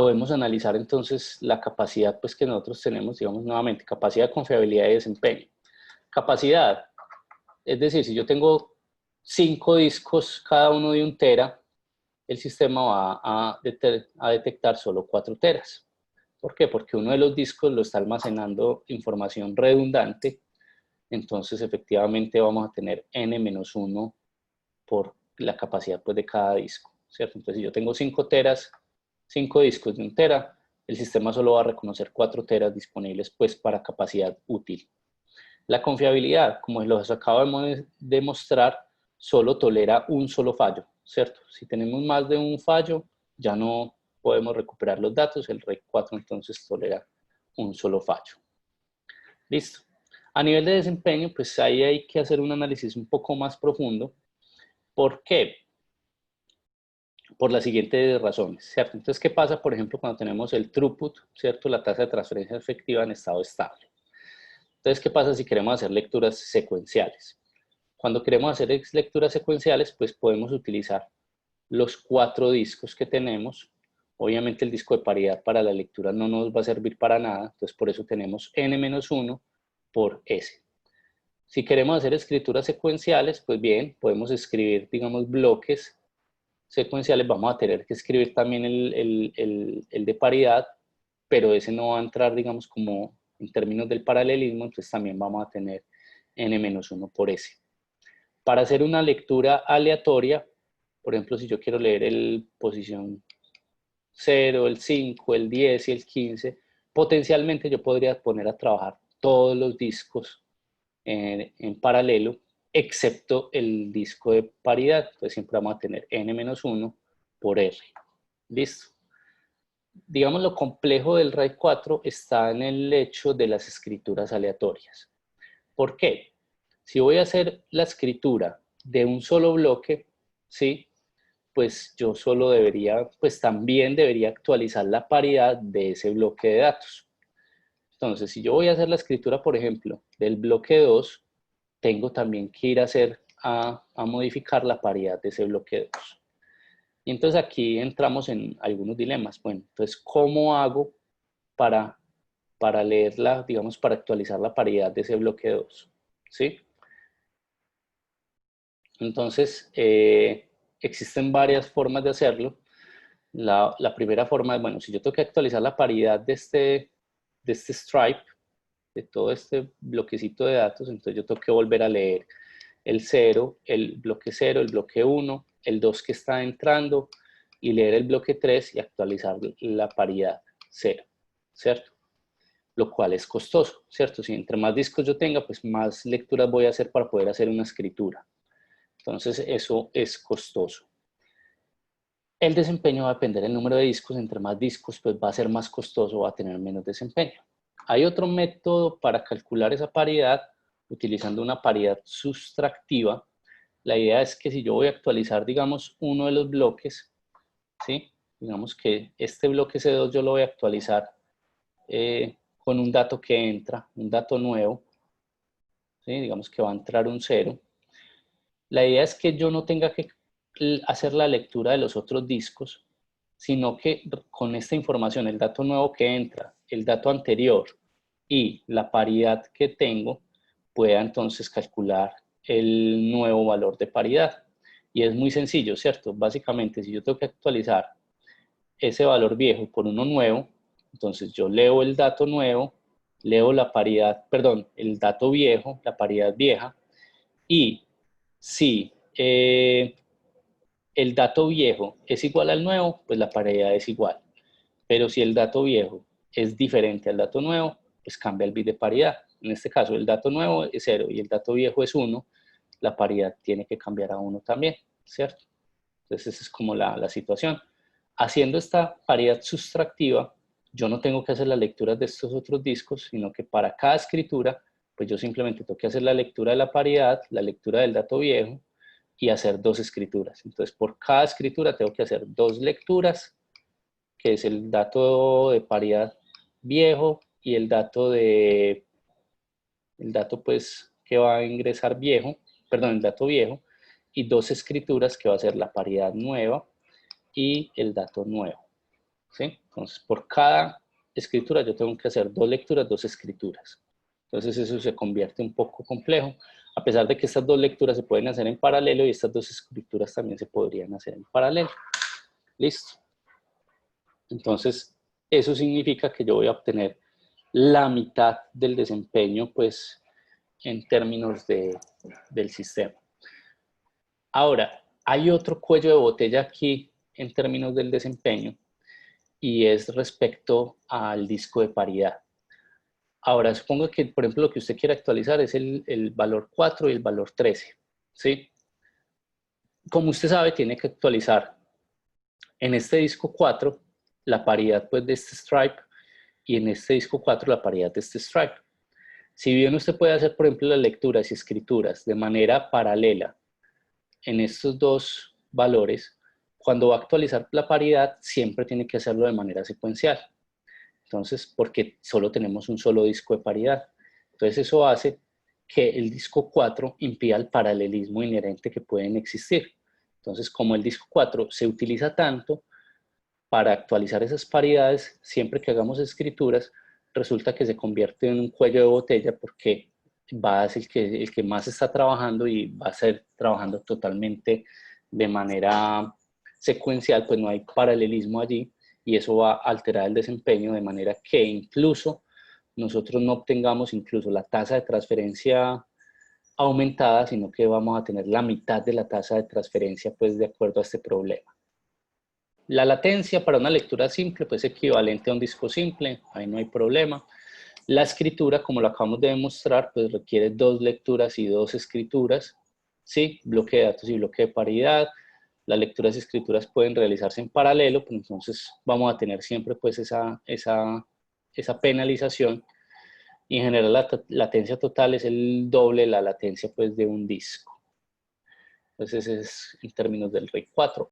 podemos analizar entonces la capacidad pues, que nosotros tenemos, digamos nuevamente, capacidad, confiabilidad y desempeño. Capacidad, es decir, si yo tengo 5 discos, cada uno de 1 tera, el sistema va a detectar solo 4 teras. ¿Por qué? Porque uno de los discos lo está almacenando información redundante, entonces efectivamente vamos a tener n-1 por la capacidad pues, de cada disco, ¿cierto? Entonces si yo tengo 5 teras, 5 discos de 1 tera, el sistema solo va a reconocer 4 teras disponibles pues, para capacidad útil. La confiabilidad, como los acabo de demostrar, solo tolera un solo fallo, ¿cierto? Si tenemos más de un fallo, ya no podemos recuperar los datos, el RAID 4 entonces tolera un solo fallo. Listo. A nivel de desempeño, pues ahí hay que hacer un análisis un poco más profundo. ¿Por qué? Por las siguientes razones, ¿cierto? Entonces, ¿qué pasa, por ejemplo, cuando tenemos el throughput, ¿cierto? La tasa de transferencia efectiva en estado estable. Entonces, ¿qué pasa si queremos hacer lecturas secuenciales? Cuando queremos hacer lecturas secuenciales, pues podemos utilizar los 4 discos que tenemos. Obviamente el disco de paridad para la lectura no nos va a servir para nada, entonces por eso tenemos n-1 por s. Si queremos hacer escrituras secuenciales, pues bien, podemos escribir, digamos, bloques secuenciales. Vamos a tener que escribir también el de paridad, pero ese no va a entrar, digamos, como en términos del paralelismo, entonces también vamos a tener n-1 por s. Para hacer una lectura aleatoria, por ejemplo, si yo quiero leer el posición 0, el 5, el 10 y el 15, potencialmente yo podría poner a trabajar todos los discos en paralelo, excepto el disco de paridad. Entonces siempre vamos a tener n-1 por r. ¿Listo? Digamos, lo complejo del RAID 4 está en el hecho de las escrituras aleatorias. ¿Por qué? Si voy a hacer la escritura de un solo bloque, ¿sí? Pues yo solo debería, pues también debería actualizar la paridad de ese bloque de datos. Entonces, si yo voy a hacer la escritura, por ejemplo, del bloque 2, tengo también que ir a modificar la paridad de ese bloque 2. Y entonces aquí entramos en algunos dilemas. Bueno, entonces, ¿cómo hago para leerla, digamos, para actualizar la paridad de ese bloque 2? ¿Sí? Entonces, existen varias formas de hacerlo. La primera forma es, bueno, si yo tengo que actualizar la paridad de este stripe, de todo este bloquecito de datos, entonces yo tengo que volver a leer el 0, el bloque 1, el 2 que está entrando, y leer el bloque 3 y actualizar la paridad 0, ¿cierto? Lo cual es costoso, ¿cierto? Si entre más discos yo tenga, pues más lecturas voy a hacer para poder hacer una escritura. Entonces eso es costoso. El desempeño va a depender del número de discos. Entre más discos, pues va a ser más costoso, va a tener menos desempeño. Hay otro método para calcular esa paridad utilizando una paridad sustractiva. La idea es que si yo voy a actualizar, digamos, uno de los bloques, ¿sí? Digamos que este bloque C2 yo lo voy a actualizar con un dato que entra, un dato nuevo, ¿sí? Digamos que va a entrar un 0. La idea es que yo no tenga que hacer la lectura de los otros discos, sino que con esta información, el dato nuevo que entra, el dato anterior y la paridad que tengo, pueda entonces calcular el nuevo valor de paridad. Y es muy sencillo, ¿cierto? Básicamente, si yo tengo que actualizar ese valor viejo por uno nuevo, entonces yo leo el dato nuevo, leo la paridad, perdón, el dato viejo, la paridad vieja, y si el dato viejo es igual al nuevo, pues la paridad es igual. Pero si el dato viejo es diferente al dato nuevo, pues cambia el bit de paridad. En este caso, el dato nuevo es 0 y el dato viejo es 1, la paridad tiene que cambiar a 1 también, ¿cierto? Entonces, esa es como la situación. Haciendo esta paridad sustractiva, yo no tengo que hacer las lecturas de estos otros discos, sino que para cada escritura, pues yo simplemente tengo que hacer la lectura de la paridad, la lectura del dato viejo y hacer 2 escrituras. Entonces, por cada escritura tengo que hacer 2 lecturas, que es el dato de paridad viejo y el dato pues que va a ingresar viejo, perdón, el dato viejo, y 2 escrituras que va a ser la paridad nueva y el dato nuevo, ¿sí? Entonces, por cada escritura yo tengo que hacer 2 lecturas, 2 escrituras. Entonces, eso se convierte un poco complejo, a pesar de que estas 2 lecturas se pueden hacer en paralelo y estas 2 escrituras también se podrían hacer en paralelo. Listo. Entonces, eso significa que yo voy a obtener la mitad del desempeño, pues, en términos del sistema. Ahora, hay otro cuello de botella aquí en términos del desempeño y es respecto al disco de paridad. Ahora, supongo que, por ejemplo, lo que usted quiere actualizar es el valor 4 y el valor 13, ¿sí? Como usted sabe, tiene que actualizar en este disco 4 la paridad pues, de este stripe y en este disco 4 la paridad de este stripe. Si bien usted puede hacer, por ejemplo, las lecturas y escrituras de manera paralela en estos 2 valores, cuando va a actualizar la paridad, siempre tiene que hacerlo de manera secuencial. Entonces, porque solo tenemos un solo disco de paridad. Entonces, eso hace que el disco 4 impida el paralelismo inherente que pueden existir. Entonces, como el disco 4 se utiliza tanto para actualizar esas paridades, siempre que hagamos escrituras, resulta que se convierte en un cuello de botella porque va a ser el que más está trabajando y va a ser trabajando totalmente de manera secuencial, pues no hay paralelismo allí y eso va a alterar el desempeño de manera que incluso nosotros no obtengamos incluso la tasa de transferencia aumentada, sino que vamos a tener la mitad de la tasa de transferencia pues de acuerdo a este problema. La latencia para una lectura simple pues es equivalente a un disco simple, ahí no hay problema. La escritura, como lo acabamos de demostrar, pues requiere 2 lecturas y 2 escrituras, ¿sí? Bloque de datos y bloque de paridad. Las lecturas y escrituras pueden realizarse en paralelo, pues entonces vamos a tener siempre pues esa penalización y en general la latencia total es el doble de la latencia pues de un disco. Entonces ese es en términos del RAID 4.